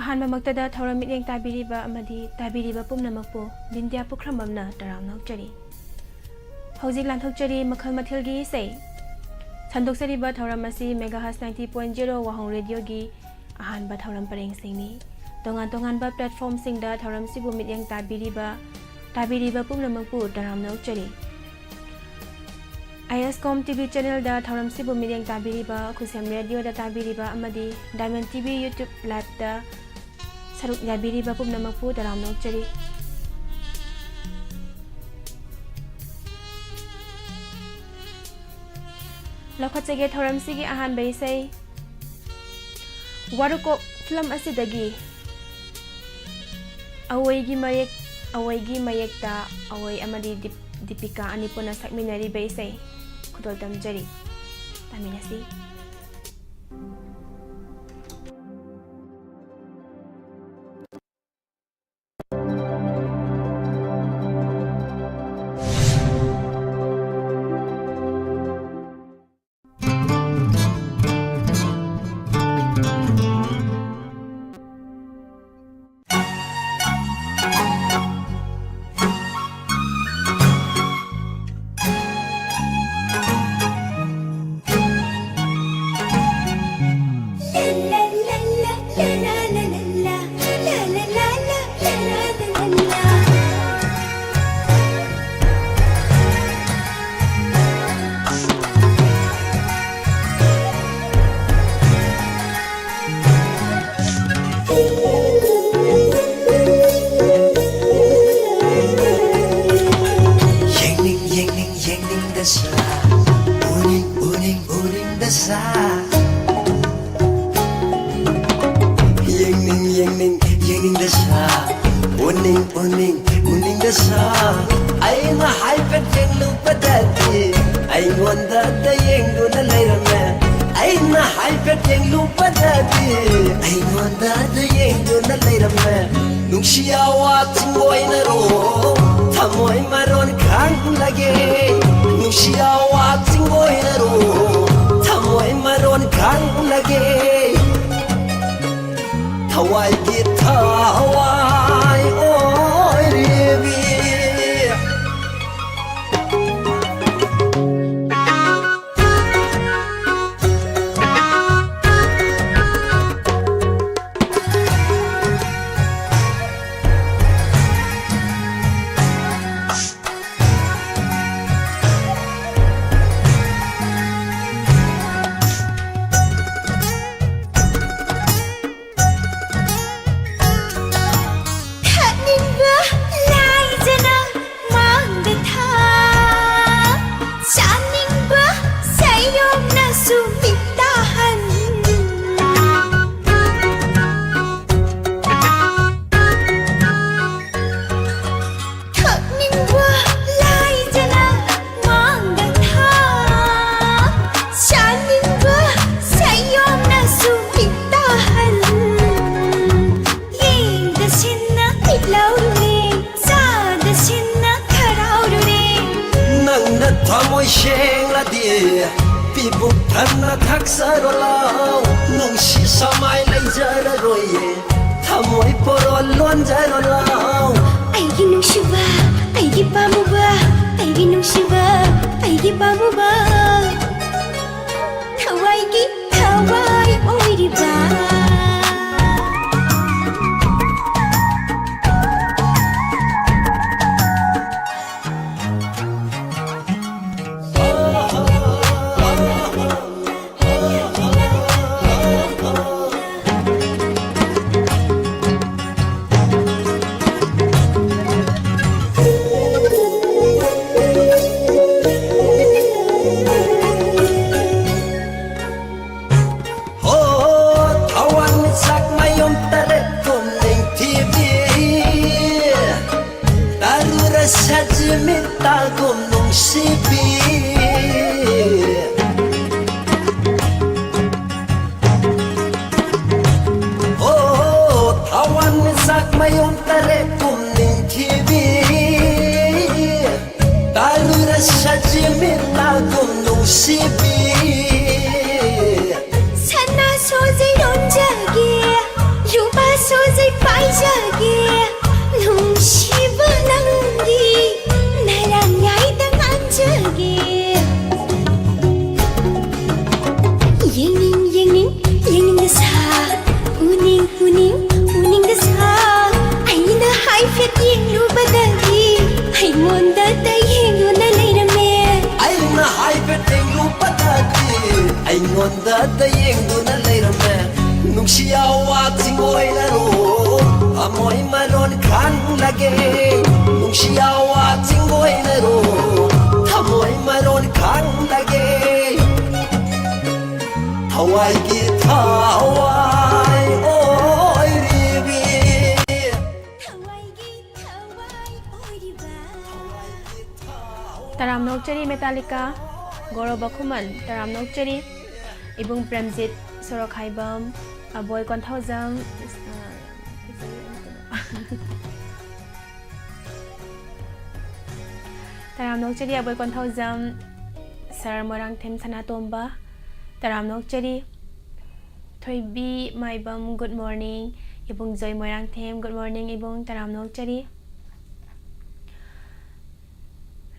ꯑꯍꯥꯟꯕꯃꯛꯇꯗ ꯊꯧꯔꯝ ꯃꯤꯠꯌꯦꯡ ꯇꯥꯕꯤꯔꯤꯕ ꯑꯃꯗꯤ ꯇꯥꯕꯤꯔꯤꯕ ꯄꯨꯝꯅꯃꯛꯄꯨ ꯗꯤꯟꯗꯤꯌꯥ ꯄꯨꯈ꯭ꯔꯝꯕꯝꯅ ꯇꯔꯥꯝꯅ ꯑꯣꯛꯆꯔꯤ꯫ ꯍꯧꯖꯤꯛ ꯂꯥꯟꯊꯣꯛꯆꯔꯤ ꯃꯈꯜ ꯃꯊꯦꯜꯒꯤ ꯏꯁꯩ ꯁꯟꯗꯣꯛꯆꯔꯤꯕ ꯊꯧꯔꯝ ꯑꯁꯤ ꯃꯦꯒꯥꯍꯔꯁ 90.0 ꯋꯥꯍꯣꯡ ꯔꯦꯗꯤꯑꯣꯒꯤ ꯑꯍꯥꯟꯕ ꯊꯧꯔꯝ ꯄꯔꯦꯡꯁꯤꯡꯅꯤ꯫ ꯇꯣꯉꯥꯟ ꯇꯣꯉꯥꯟꯕ ꯄ꯭ꯂꯦꯠꯐꯣꯔꯝꯁꯤꯡꯗ ꯊꯧꯔꯝꯁꯤꯕꯨ ꯃꯤꯠꯌꯦꯡ ꯇꯥꯕꯤꯔꯤꯕ ꯄꯨꯝꯅꯃꯛꯄꯨ ꯇꯔꯥꯝꯅ ꯑꯣꯛꯆꯔꯤ꯫ ISCOM TV ꯆꯦꯅꯦꯜꯗ ꯊꯧꯔꯝꯁꯤꯕꯨ ꯃꯤꯠꯌꯦꯡ ꯇꯥꯕꯤꯔꯤꯕ, ꯈꯨꯁꯦꯝ ꯔꯦꯗꯤꯑꯣꯗ ꯇꯥꯕꯤꯔꯤꯕ ꯑꯃꯗꯤ ꯗꯥꯏꯃꯟ TV YouTube ꯂꯥꯏꯚꯇ ꯁꯔꯨꯛ ꯌꯥꯕꯤꯔꯤꯕ ꯄꯨꯝꯅꯃꯛꯄꯨ ꯇꯔꯥꯝꯅ ꯑꯣꯛꯆꯔꯤ꯫ ꯂꯧꯈꯠꯆꯒꯦ ꯊꯧꯔꯝꯁꯤꯒꯤ ꯑꯍꯥꯟꯕ ꯏꯁꯩ ꯋꯥꯔꯨꯀꯣꯛ ꯐꯤꯂꯝ ꯑꯁꯤꯗꯒꯤ ꯑꯋꯣꯏꯒꯤ ꯃꯌꯦꯛꯇ ꯑꯋꯣꯏ ꯑꯃꯗꯤ ꯗꯤꯄꯤꯀꯥ ꯑꯅꯤ ꯄꯨꯟꯅ ꯁꯛꯃꯤꯟꯅꯔꯤꯕ ꯏꯁꯩ ꯈꯨꯗꯣꯜ ꯇꯝꯖꯔꯤ꯫ ꯇꯥꯃꯤꯟꯅꯁꯤ꯫ Sana so zai don jage, lupa so ꯑꯩꯉꯣꯟꯗ ꯌꯦꯡꯗꯨꯅ ꯂꯩꯔꯝꯃꯦ ꯅꯨꯡꯁꯤꯌꯥ ꯋꯥꯆꯤꯡ ꯑꯣꯏꯔꯔꯣ ꯑꯃꯣꯏ ꯃꯔꯣꯟ ꯈꯜꯂꯒꯦ ꯅꯨꯡꯁꯤꯌꯥ ꯋꯥꯆꯤꯡ ꯑꯣꯏꯔꯔꯣ ꯑꯃꯣꯏ ꯃꯔꯣꯟ ꯈꯜꯂꯒꯦ ꯊꯋꯥꯏꯒꯤ ꯊꯋꯥꯏ ꯑꯣꯏꯔꯤꯕꯤ Taram Nokchari Metallica Goroba Kuman Taram Nokchari Ibung Premjit Sorokhaibam Aboy Konthauzam Taram Nokchari Aboy Konthauzam Sar Morang Them Sanatomba Taram Nokchari Thoibi Maibam Good morning Ibung Joy Morang Them Good morning Ibung Taram Nokchari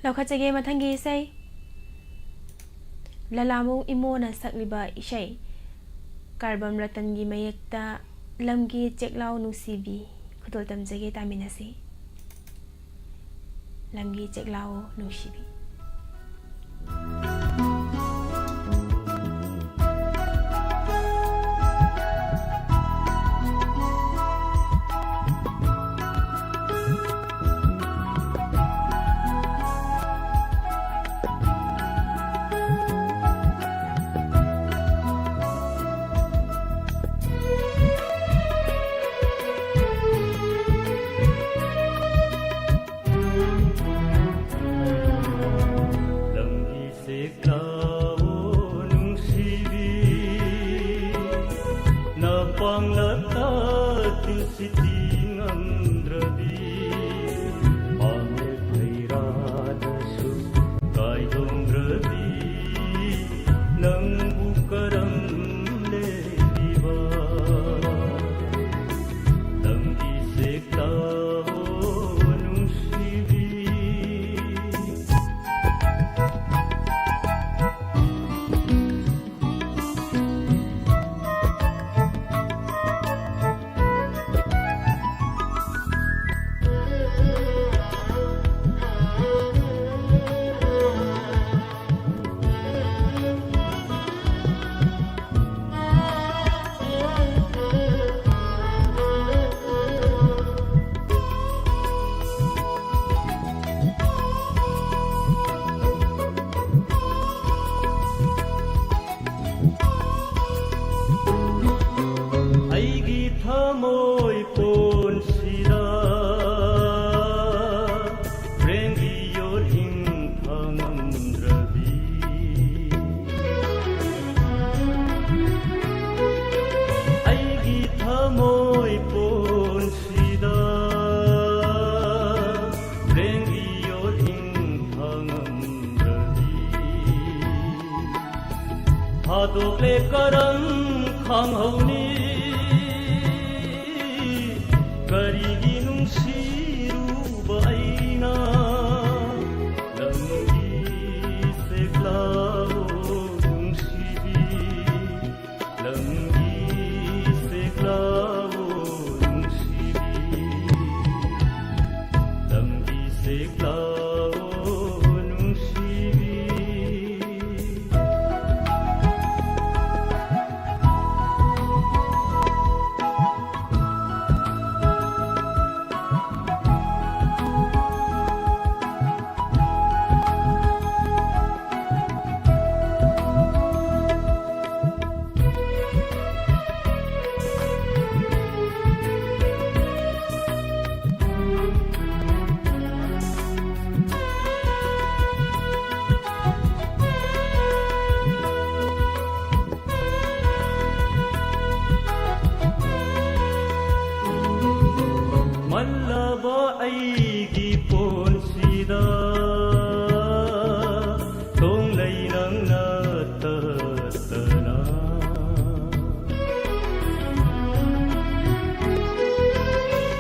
Laukachage Matangi say Lalamu Imona Sakliba Ishay Karbam Ratangi Mayekta Lamgi Cheklau Nusibi Kutotam Zage Taminasi Lamgi Cheklau Nusibi Hadokle karang khang hauni karigi nungsiru baina lamgi seklao nungsibi lamgi seklao nungsibi lamgi seklao Mallaba aigi ponsida tong lay nang natatana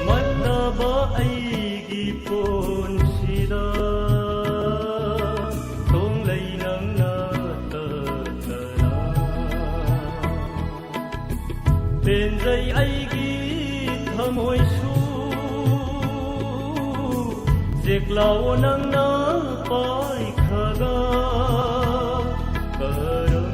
Mallaba aigi ponsida tong lay nang natatana Tenjay aigi thamoy Jeklao nang na pai khaga karam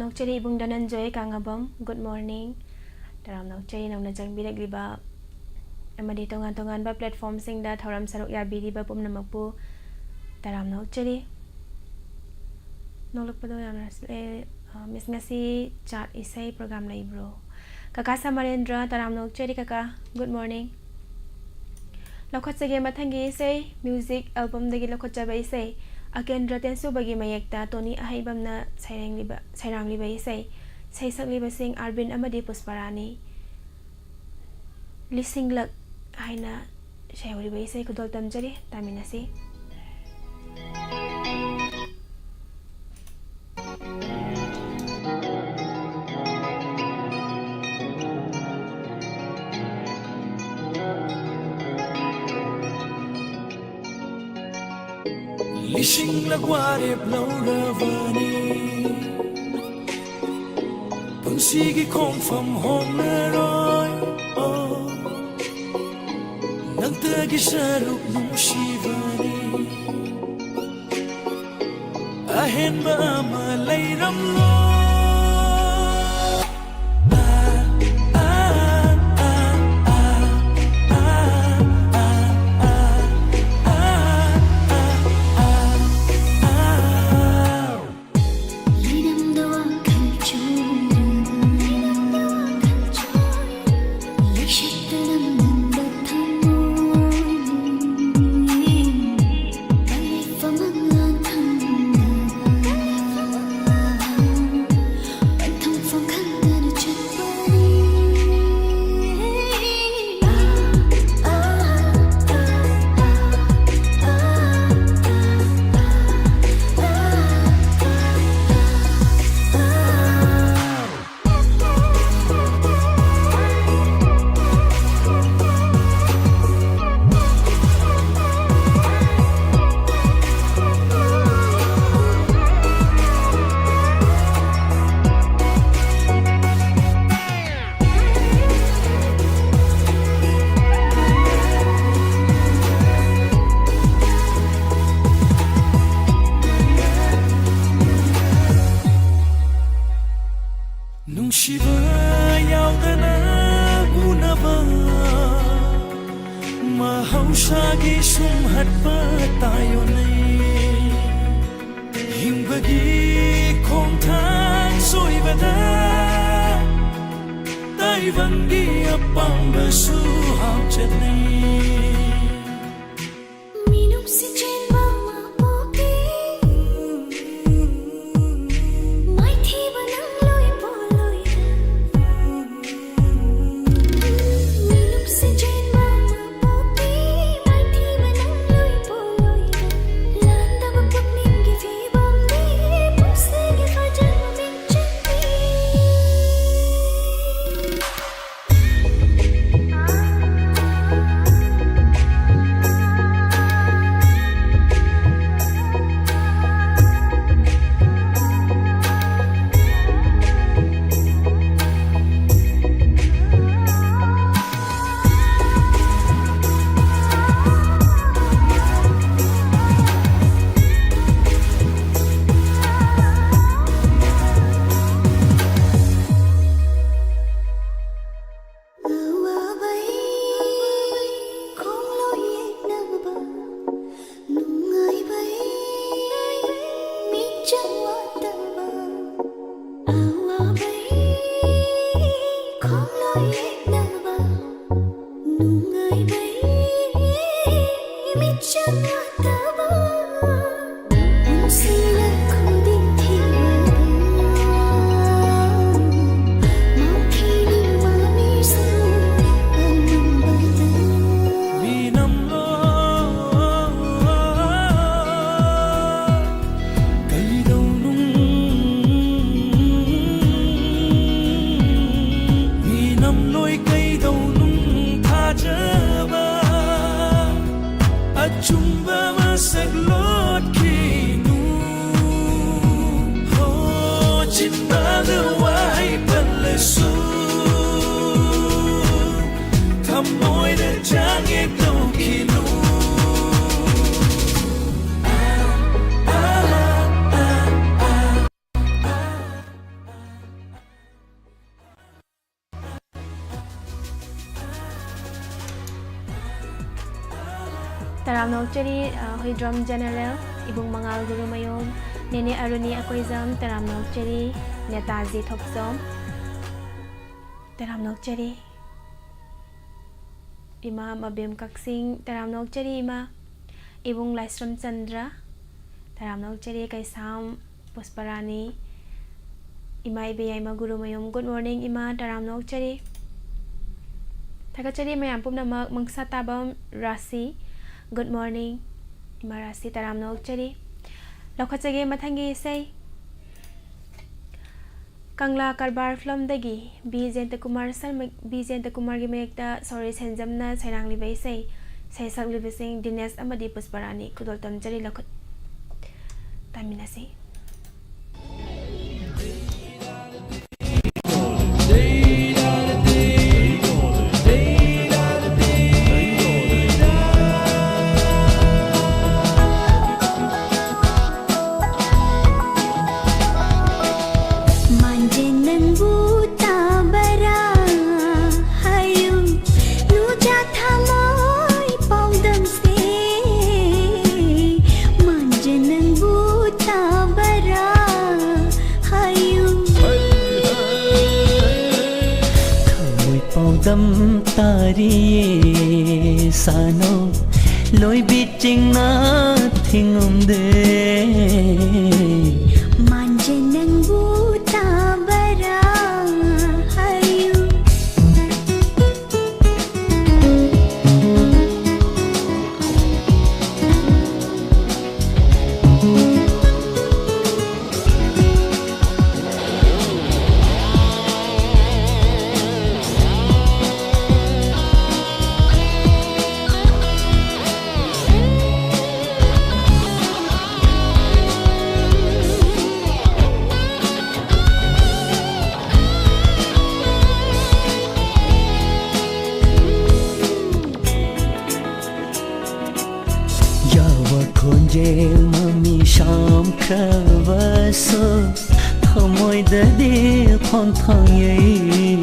nok cheri ibung danan joy kangabam good morning taram nok cheri nang na jang birak liba amadi tongan ba platform sing da thoram saruk ya biri ba pum namakpu taram nok cheri nolak pado yang rasle miss ngasi chat isai program lai bro kaka Samarendra taram nok cheri kaka good morning lokhot sege mathangi isai music album dagi lokhot jaba isai Akendra tensu bagi mayekta Tony ahaibamna sairang liba isai saisak liba sing Arvin amadi Pusparani lising lak haina sayuri ba isai kudol tamjari taminasi Lishing lagwari blauravani Pansigi kong from home leroy oh Nagtagi saruk nung shivani Ahen ba malay ramlo Shiva yaudana unava mahausagi sumhatpa tayo nay himbagi khongthang soibada taivangi apangbasu hauchanay Nằm lối Taram Nokchari Hoidrom General Ibung Mangal Guru Mayom Nene Aruni Akoizam Taram Nokchari Netazi Thopsom Taram Nokchari Ima Mabim Kaksing Taram Nokchari Ima Ibung Laisram Chandra Taram Nokchari Kaisam Pusparani Ima Ibiyama Guru Mayom Good morning Ima Taram Nokchari Thakachari Mayam Pumnamak Mangsatabam Rasi Good morning Ima Rasi Taram Nokchari Lokhachage Mathangi say Kangla Karbar Flom Dagi B. Jenta Kumar gi Mekta Sorry Senjamna Sairang Libai say Sak Libasing Dines Amadi Pusparani Kudoltam Jari Lokhat Tamina say Dam tari sano loi biching na thingum de manje nang buta bara hayu Konjel mami sham kravaso Thamoy dadi khon thang yeri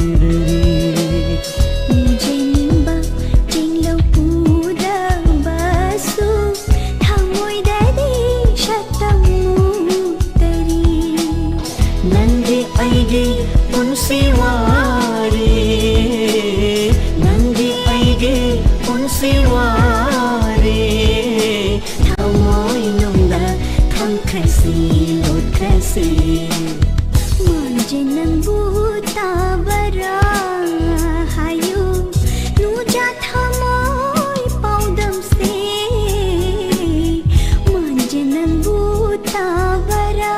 Jingba jinglo pura basu thamoy dadi shatamu tari Nandi aigi unsiwari Nandi aigi unsiwari Kasi lot kasi manje nang buta bara hayu nuja thamoy paudam se manje nang buta bara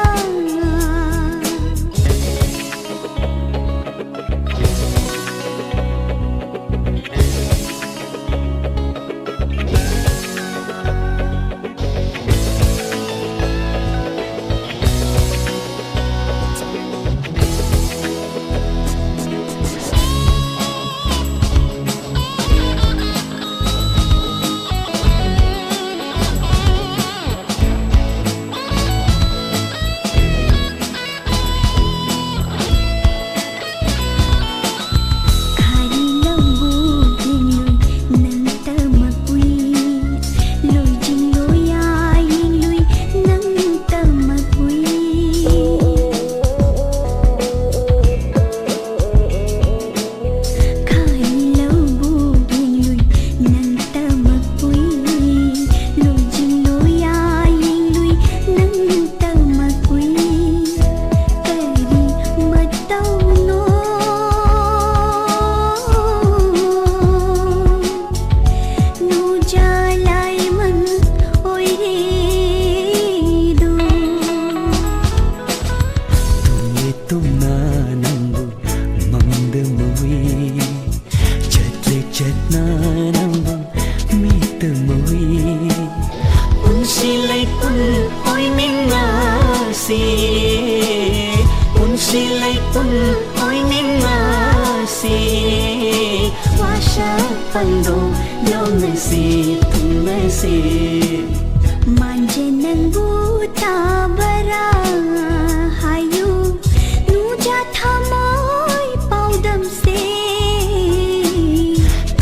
Pando lo nasi tum nasi manje nang buta bara hayu nuja thamoy paudam se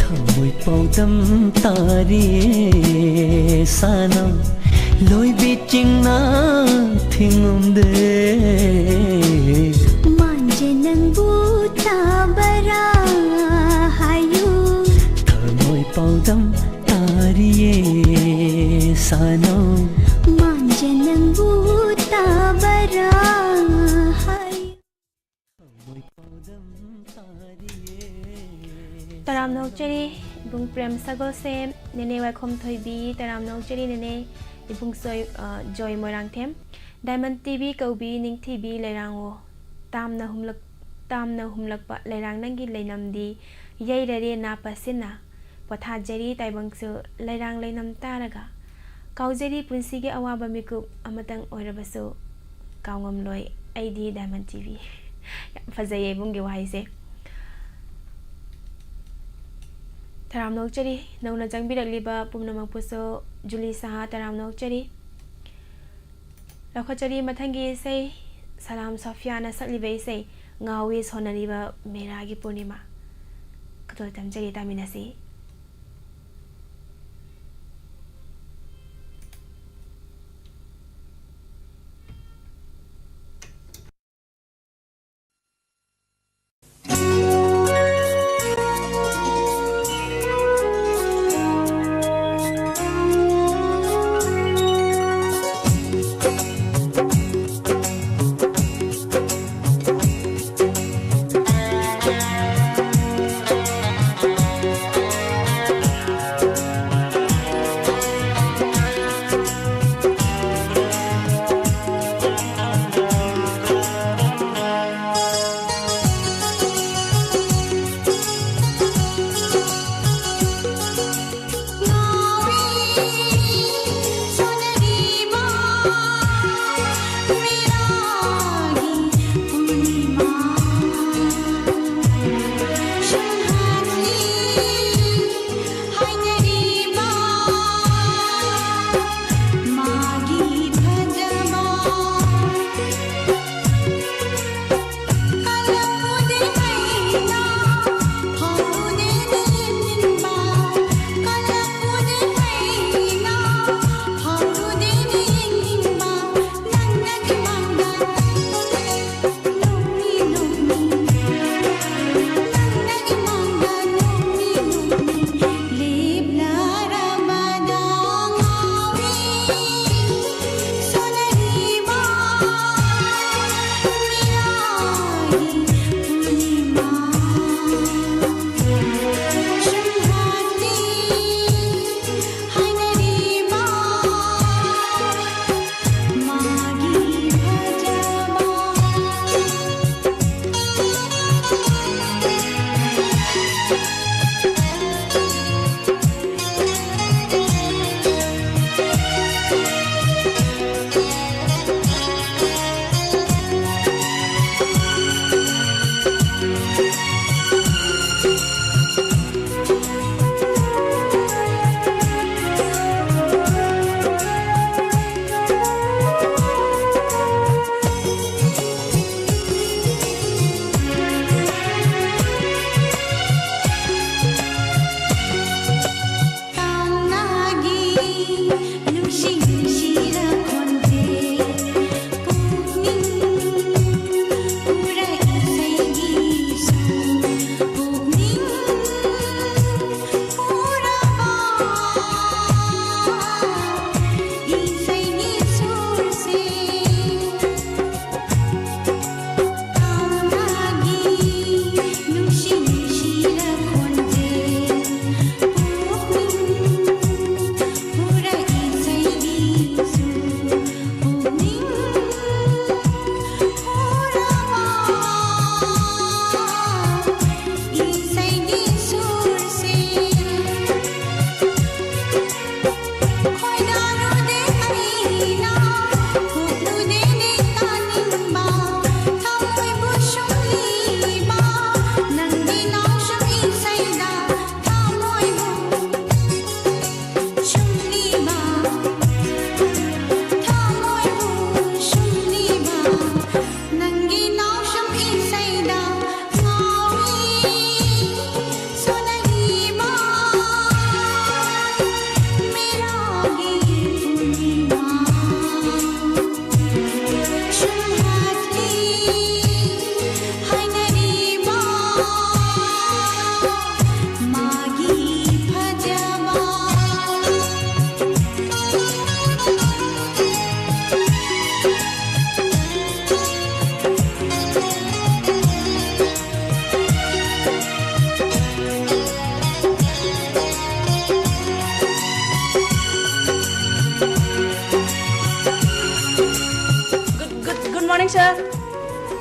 Thamoy पाउदम तारिए साना लोई बिचिंगना थिंगुमदे मांजे नंगू ताबरा हायू थमोई पाउदम तारिए साना मांजे नंगू ताबरा Hayu Taram nokcheri ibung prem sagol sem nene welcome thoibi taram nokcheri nene ibung soy joy morang them diamond tv kaubi ning tv lerango tamna humlak pa lerang nangi leinamdi yairare na pasina potha jeri taibangsu lerang leinam taraga kaujeri punsige awaba miku amatang oirabasu kaungam loi id diamond tv fazaye bungi waise Taram nokcheri nauna jangbiraliba pumnamakpuso Julie Saha taram nokcheri Lakhachari mathangi sei Salam Sofia na saklibe sei ngawi sonariba meragi purnima Katol tamjari taminasi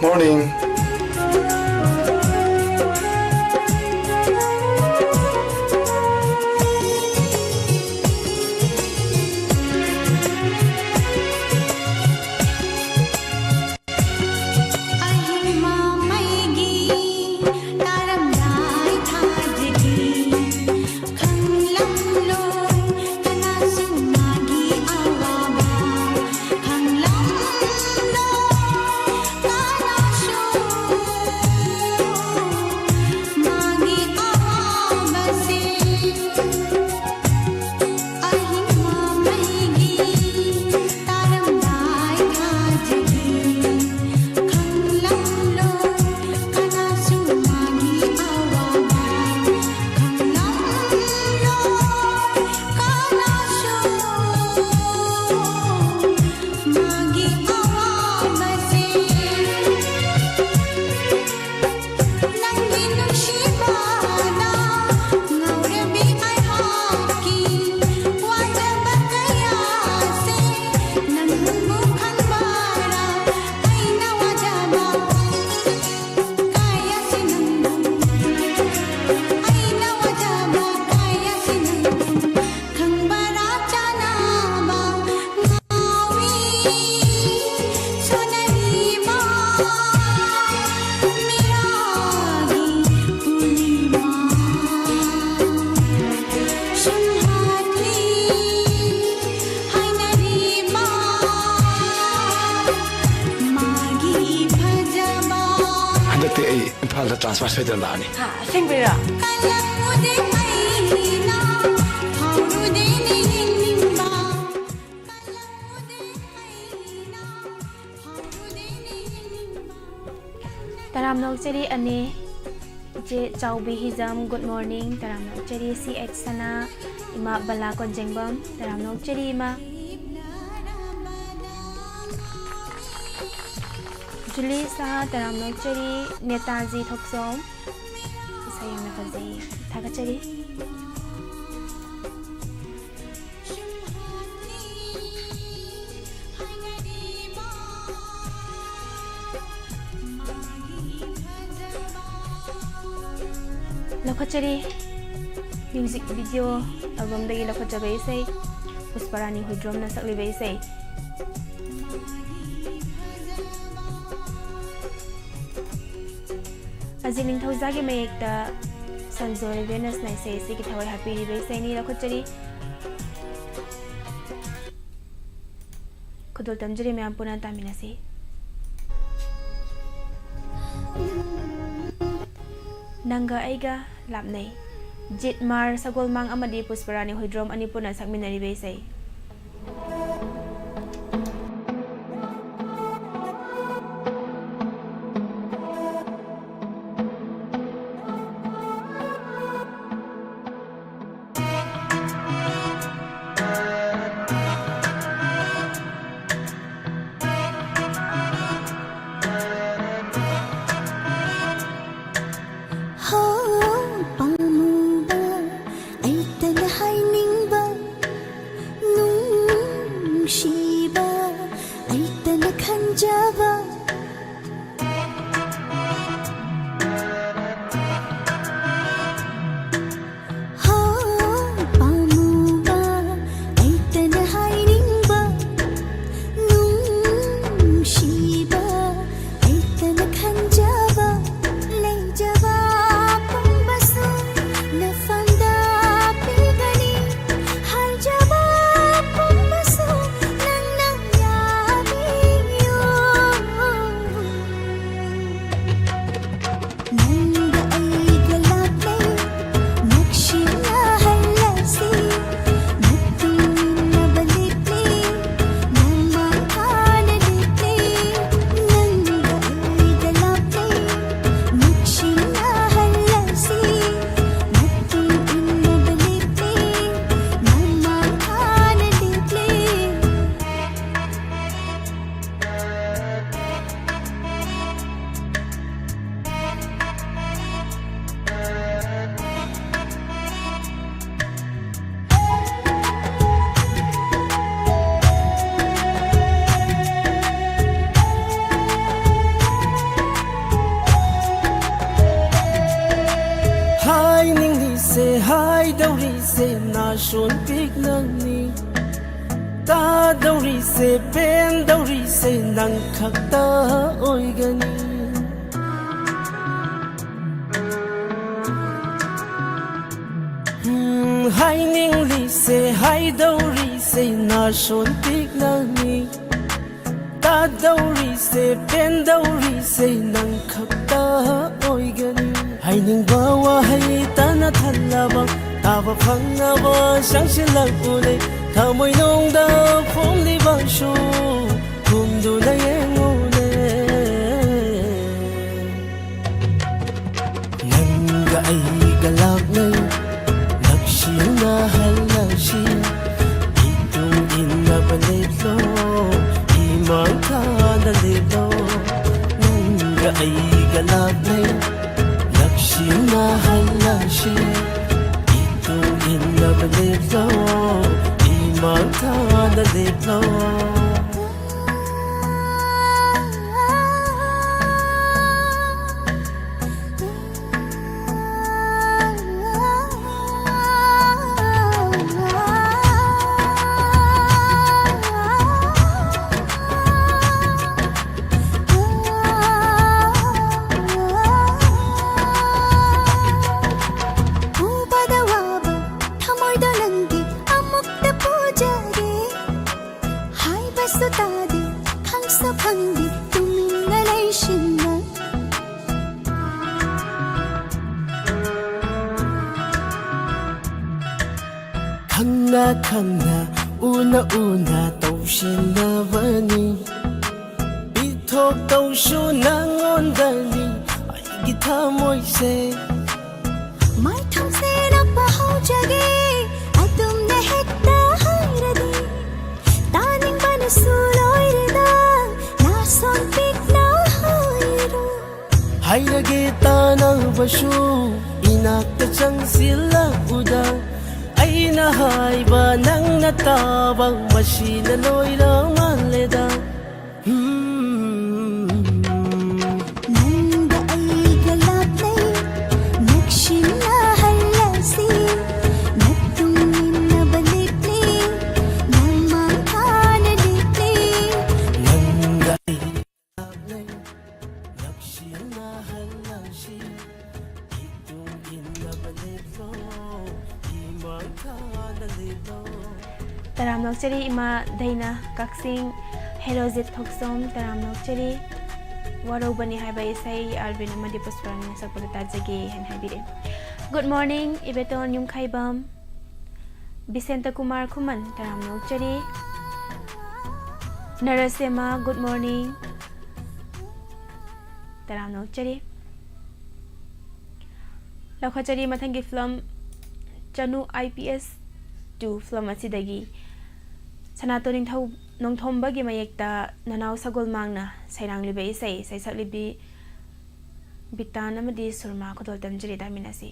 Morning. Impal transfer sa ito na ni. Ha, siyempre ra. Taram nok cheri ani je chaubi hijam good morning taram nok cheri CX sana ima bala kon jengbam taram nok cheri ima Julie sa taram nok cheri Netaji thoksom sayang na kazi thaga cheri Lokhachari music video album dagi lokhachaga isai Pusparani Huidrom na sakliba isai Azining thawzagi mayekta Sanjoy Venus na isai isi ki thawai happy riba isai ni lokhachari Kudol tamjari mayam puna taminasi Nangga aiga lapnei Jitmar sagolmang amadi Pusparani Huidrom ani puna sakminari besai hai dauri se na shon pik nang ni ta dauri se pen dauri se nang khak ta oi gani hai ning li se hai dauri se na shon pik nang ni ta dauri se pen dauri se nang khak ta oi gani hai ning ba wa hai ta na thalla ba ta ba phang na ba sang sin lag u le tha moi nong da phong li ba shu kum du na yeng u le nang ga ai ga lak nei lak shi na hal na shi i tung in na ba le lo i mang ka na le lo nang ga ai ga lak nei na hala shi ito in na balito imang ka na lito khangna una una tau shin na vani ithok tau shu na ngon dani ai gi tha moi se mai thong se nak pa ho jage atum ne hekta hairadi taning ban su loi re da na son pik na hairo hairage ta na bashu inak ta chang sila uda aina hai ba nang na ta bang mashi na loi ra man le da nanga ai galap nei nakshin na halasi natung na balit ni namang kana ditni nanga ai galap nei nakshin na halasi itung in na balit lo imang kana lito Taram Nokchari ima Daina Kaksing Helozit Thoksom Taram Nokchari Warobani Haiba Isai Alvin Amadi Pusparang Sakpata Jagi and Habire. Good morning, Ibeton Yung Kaibam Bisenta Kumar Kuman Taram Nokchari Narasema good morning Taram Nokchari Lakhachari Mathangi Film Chanu IPS 2 film asidagi Sanato Nongthomba gi mayekta Nanau Sagol Mangna Sairang libe isai Saisak libi Bitan amadi Surma Kodol Tamjiri Daminasi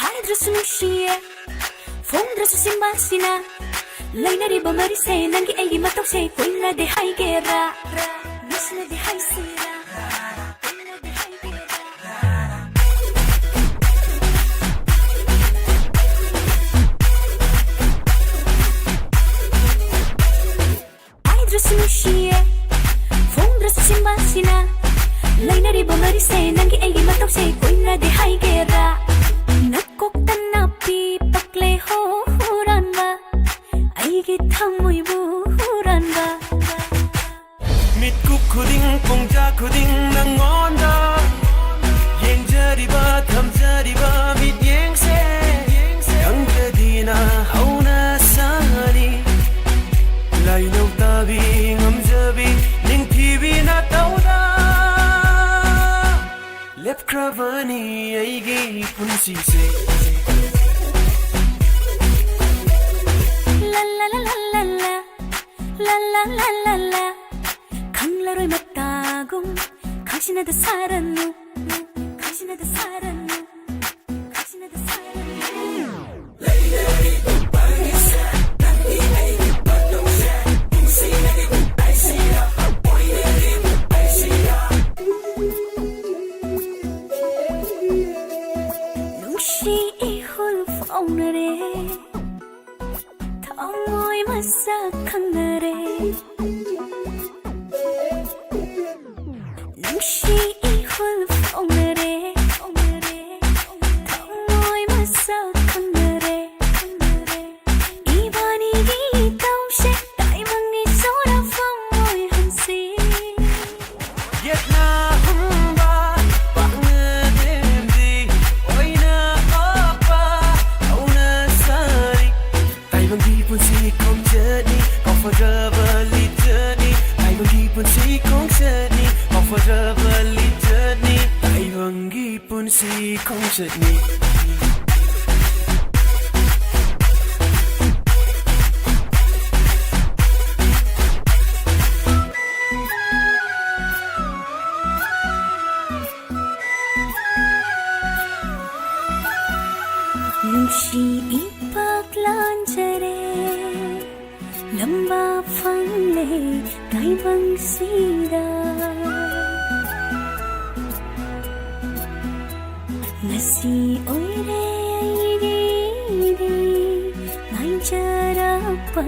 Hydrosu nushie Fondrasu simbasina Lainariba marise Nangi egi matokse Koina de haigera Nusna de haisira Koina de haigera Hydrosu nushie Fondrasu simbasina Lainariba marise Nangi egi matokse Koina de haigera Nakok tanapi pakle ho huranba Aigi thamoy bu huranba Mit kuk khuding kong ja ꯂꯩꯔꯕꯅꯤ ꯑꯩꯒꯤ ꯄꯨꯟꯁꯤꯁꯦ La la la la la la La la la la la 강라로이 맞다공 당신에도 살았노 당신에도 살았노 당신에도 살았노 눈시 이홀 오늘에 덩어이 마삭한 날에 눈시 이홀 오늘에 덩어이 마삭한 날에 이번이기 동시 다이망이 쏘라 펑모이 한시 Yet na humba pangdimdi oina apa auna sari Taibang di pun si kong journey comfortably journey Taibang di pun si kong journey comfortably journey Taibang di pun si kong journey 눈시 ipaglanjare lamba fangle daibang sida nasi oire aigide nai jarapa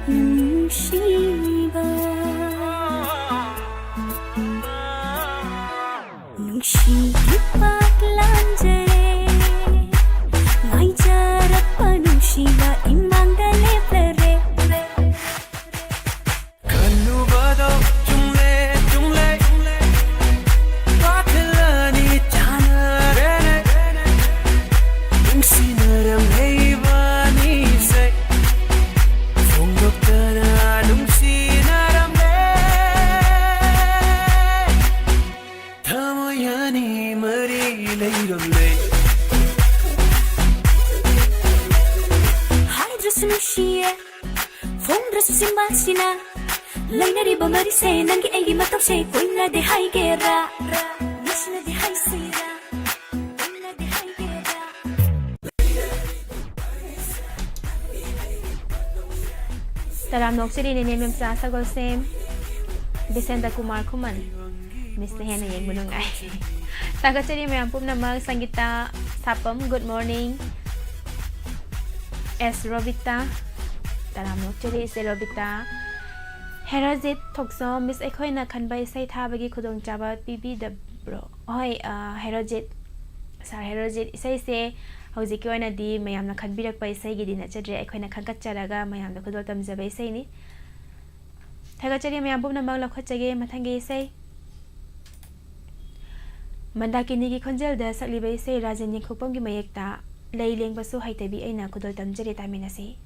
nungsiba nungsi ipaglanjare Nai jarapa nungsiba imangdale plere Kalubado jungle Wakalani tanarene Nungsi naram heibani se Fungoktana nungsi naram le Thamoyani mari leiram le Hydros nungsiye Fongras simbasina Lainariba marise nangi aigi matokse koina de haigera Nishna de haisira koina de haigera Taram Nokchari ni Nemim Cha Sagol Sem Bisenda Kumar Kuman Mr. Hena Yang Bunungay Tagachari Mayam Pumnamag Sangita Sapam Good morning S. Robita Taram Nokchari Se Robita Herazit Tokso Miss Ekoina Kanbay Say Tabagi Kudong Java BB the Bro Oi Herazit Sar Herazit Say Se Hoziki oina di mayamna khanbirak pa isai gi dina chadre ekhoina khankat charaga mayamna khudol tamjaba isai ni thaga chari mayam bumna magla khachage mathangi isai mandakini gi khonjel da sakliba isai rajan yengkhopam gi mayekta lei lengba su haitabi aina khudol tamjare taminasi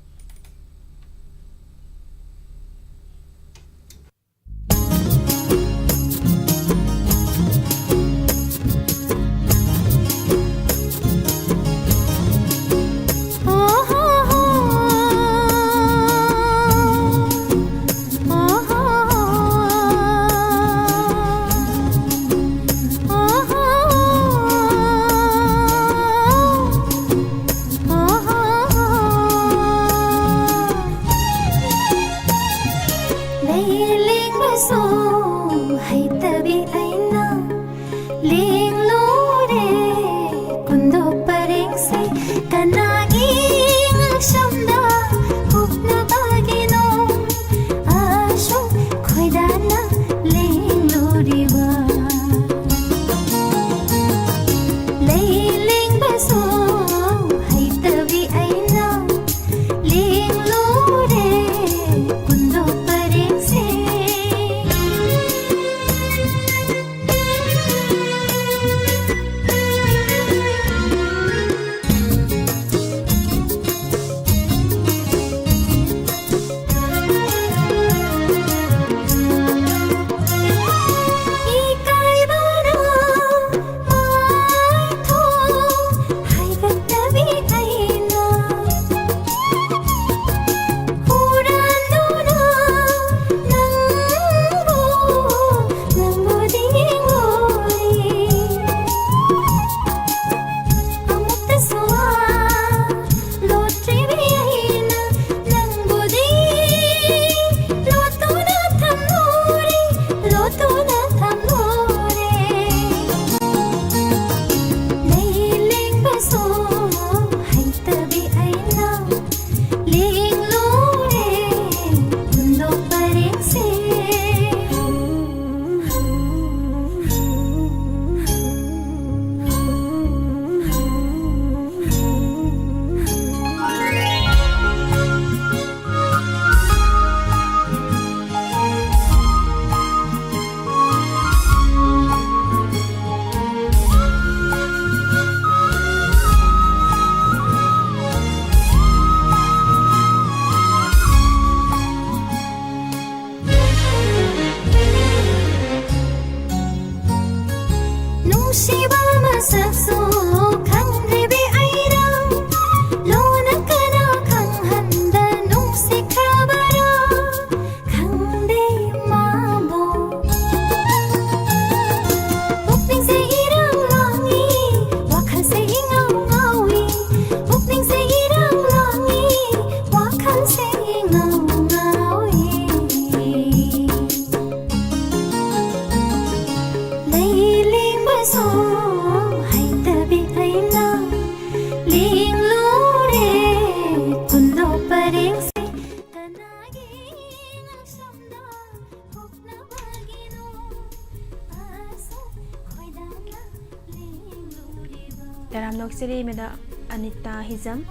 Taram nok chari meda Anita Hizam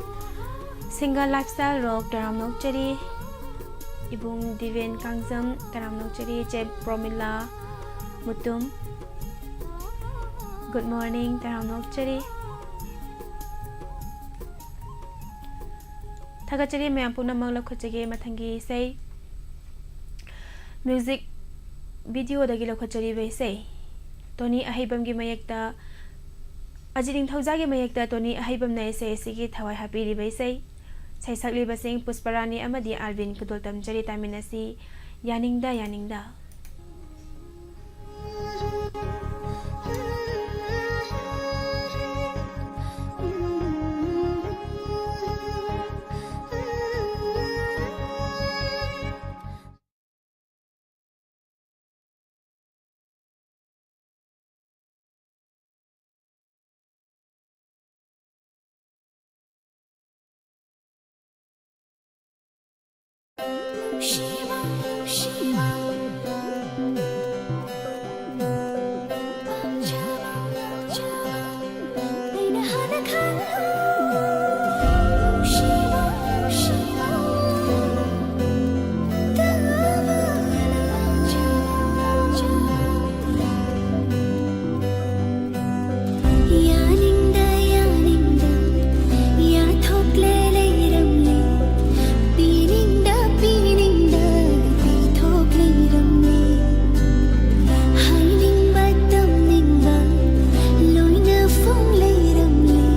Single Lifestyle Rock Taram nok chari Ibung Divin Kangzam Taram nok chari Jeb Promila Mutum Good morning Taram nok chari Thagachari mayam punamang lakhachage mathangi say Music video dagi lakhachari be say Tony Ahibam gi mayekta Ajiring Thauza gi mayekta Tony Ahibam na say sigi thawai happy ri be say Sai sakli basing Pusparani amadi Alvin kudol tamjari taminasi yaningda Shiva, Shiva, Java, Java, Aina Hana Kala. Shiva, Shiva, Dava, Java, Java. Yaninda, yaninda, ya thokle le ramle. Pininda, pininda, pi thokle ramle. Haining ba tam ning ba, loina phong le ramle.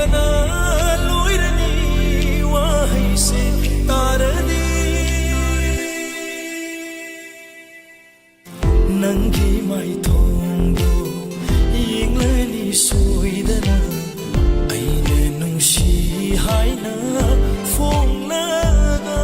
ꯐꯣꯡꯕꯅ ꯂꯣꯏꯔꯅꯤ ꯋꯥꯍꯩꯁꯦ ꯇꯥꯔꯅꯤ ꯅꯪꯒꯤ ꯃꯥꯏꯊꯣꯡꯗꯣ ꯌꯦꯡꯂꯅꯤ ꯁꯣꯏꯗꯅ ꯑꯩꯅ ꯅꯨꯡꯁꯤ ꯍꯥꯏꯅ ꯐꯣꯡꯂꯒ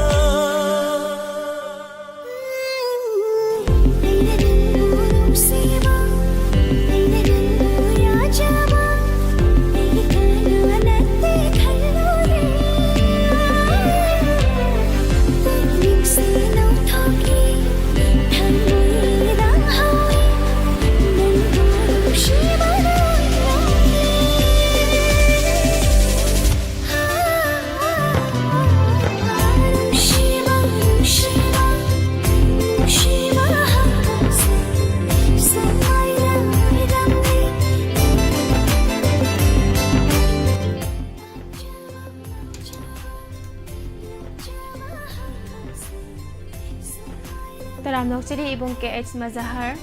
Taram Nokchari ibong KH Mazahar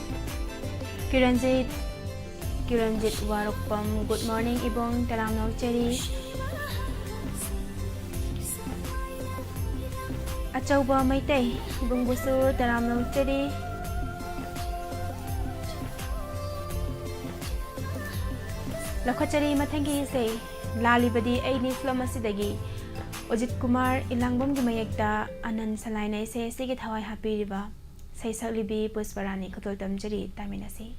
Kiranjit Warokpam good morning ibong Taram Nokchari Achauba Maitay ibong busu Taram Nokchari Lakhachari Mathangi say Lalibadi Aini Flamasidagi Ojit Kumar Ilangbom Gimayekta Anan Salainai say Sigit Hawaii Happy River Say Salibi Pusparani Kutol Tamjari Taminasi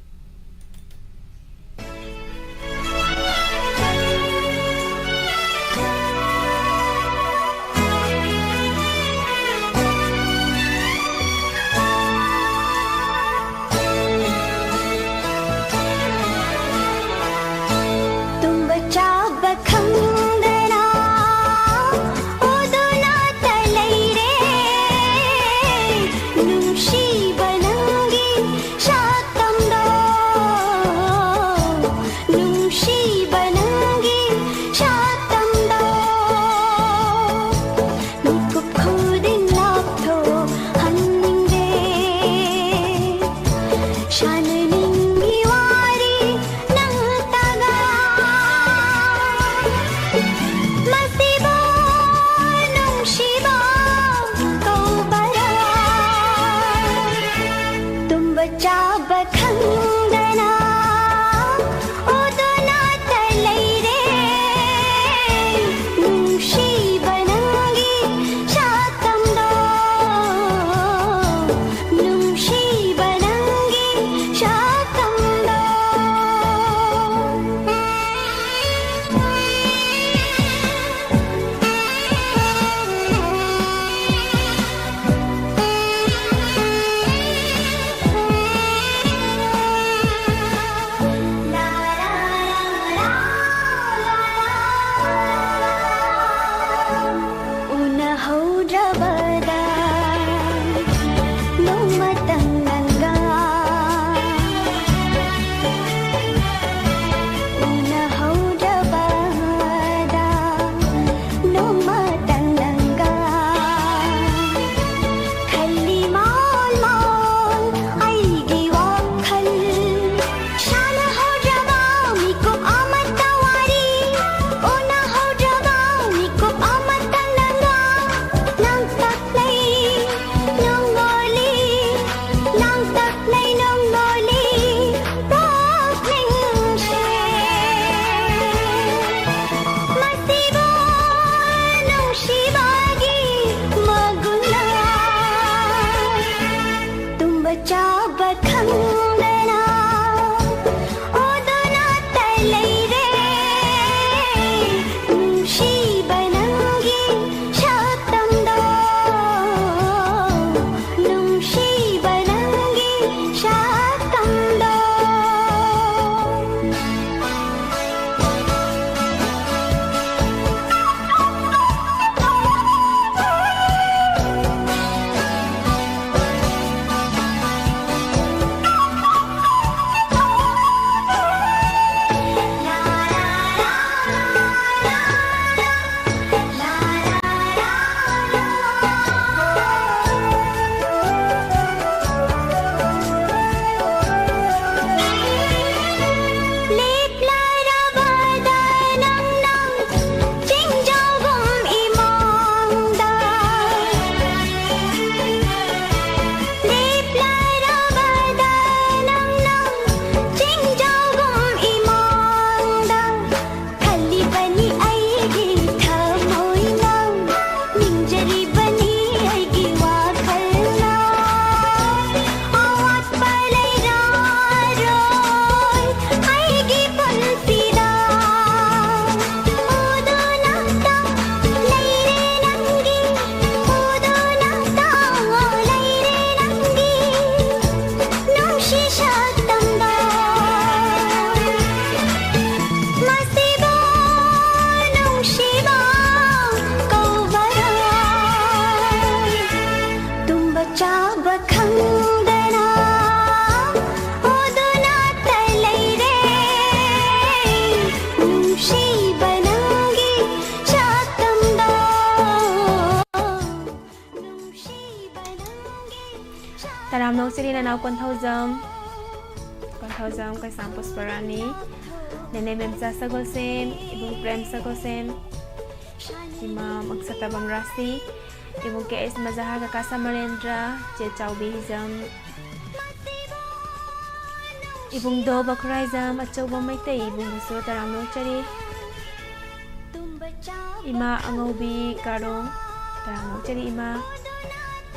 She banangin sa tamdo อกเจดีนานาวกวนเท่าจำไก่สามปุสปรานีเนเนเมมซาสะโกเซนอิบุงเปรมสะโกเซนอิมามักสตาบัมราซีอิบุงเกเอสมาซาฮากากาซามาเรนดราเจเจ้าบีจำอิบุงโดบักไรจำอัจฉริยะไม่เตยอิบุงสุตารามโนเจดีอิมาอังโอบีการงตารางโนเจดีอิมา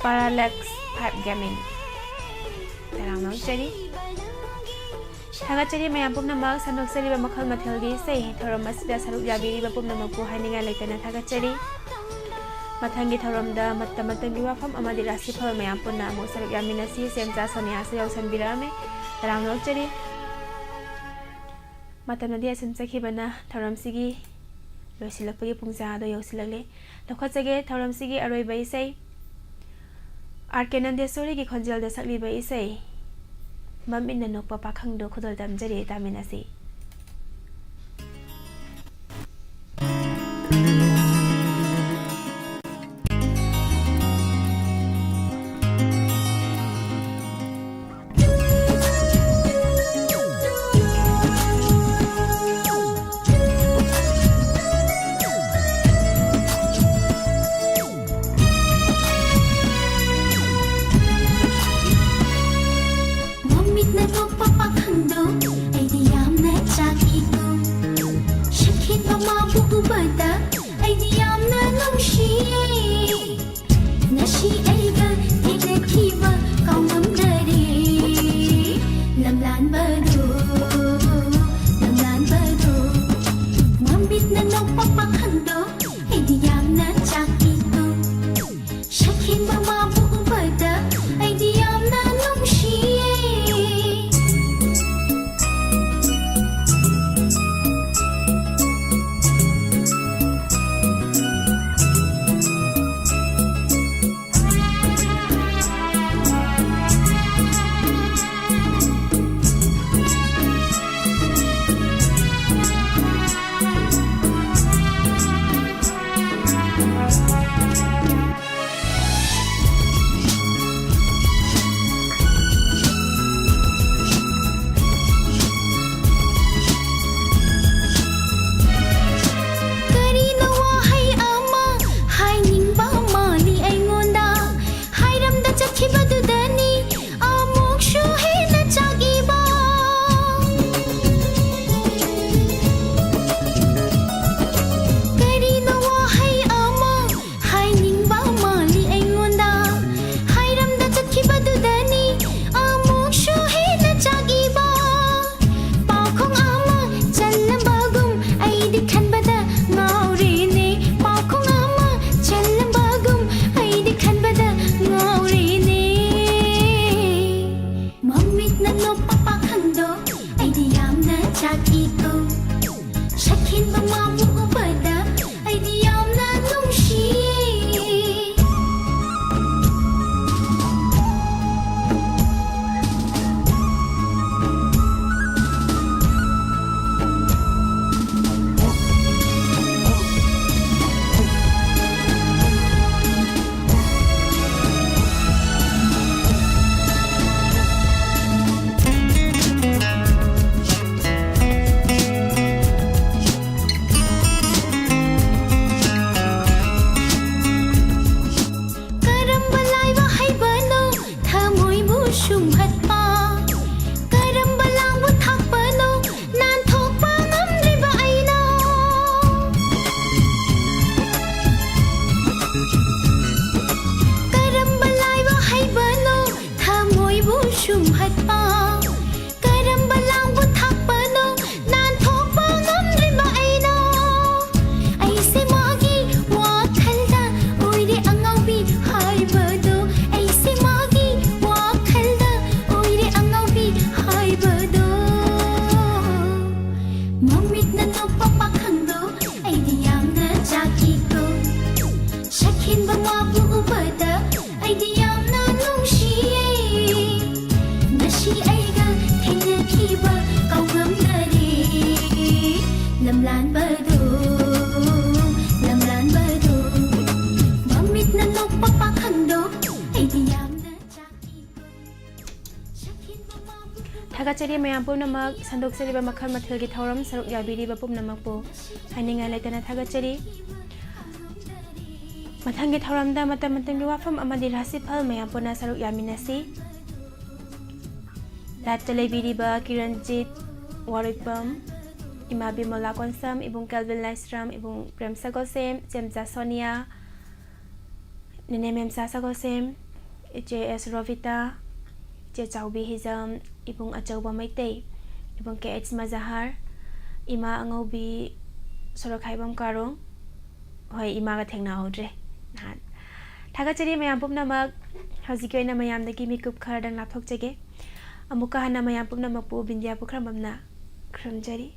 ปาราเล็กซ์ไพป์เกมมิ่งตารางโนเจดีทางเจดีมายังปุ่มน้ำมักสนุกเสรีแบบมักเข้ามาเทลกีเซ่ทรมัสเดาสรุปยาบีรีแบบปุ่มน้ำมักผู้ให้ในงานเลยแต่ในทางเจดีมาทางกีทรมดามาตมันตึงดีว่าพร้อมอามาดิราสิเพลมายังปุ่มน้ำมักสรุปยามินาซีเซียมจ้าสัญญาเสียวสันบิราเมตารางโนเจดีมาตมันเดียสันจะขีบันนะทรมสิกีโดยศิลปะปุ่งจ้าโดยยกศิลป์เลยแล้วข้อจะเกทรมสิกีอร่อยใบเซ่อาร์เกนันเดสโซรีกีคอนเจลเดสักลีใบเซ่มัมอินนกปะปะขังโดคุดลดำเจดีตามินาซี ꯊꯥꯒꯠꯆꯔꯤ ꯃꯌꯥꯝ ꯄꯨꯝꯅꯃꯛ ꯁꯟꯗꯣꯛꯆꯔꯤꯕ ꯃꯈꯜ ꯃꯊꯦꯜꯒꯤ ꯊꯧꯔꯝ ꯁꯔꯨꯛ ꯌꯥꯕꯤꯔꯤꯕ ꯄꯨꯝꯅꯃꯛꯄꯨ ꯍꯥꯏꯅꯤꯡꯉꯥꯏ ꯂꯩꯇꯅ ꯊꯥꯒꯠꯆꯔꯤ ꯃꯊꯪꯒꯤ ꯊꯧꯔꯝꯗ ꯃꯇꯝꯒꯤ ꯋꯥꯐꯝ ꯑꯃꯗꯤ ꯔꯥꯁꯤꯐꯜ ꯃꯌꯥꯝ ꯄꯨꯟꯅ ꯁꯔꯨꯛ ꯌꯥꯃꯤꯟꯅꯁꯤ ꯂꯥꯏꯞꯇ ꯂꯩꯕꯤꯔꯤꯕ ꯀꯤꯔꯟꯖꯤꯠ ꯋꯥꯔꯣꯏꯄꯝ इमा बिमला कोनसम इबुंग केल्विन लाइस्राम इबुंग प्रेम सगोसेम चेमचा सोनिया निने मेमसा सगोसेम इचे एस रोविता इचे चाउबी हिजम इबुंग अचौबा मैते इबुंग के एच मजहार इमा अंगौबी सोरखाइबम कारों होय इमा का थेंगना होद्रे नान थागाचरी मयाम पुमनमक हजिकी ओइना मयामदगी मिकुप खरदंग लाथोकजेगे अमुका हना मयाम पुमनमकपु बिंदिया पुख्रमबमना ख्रमजरी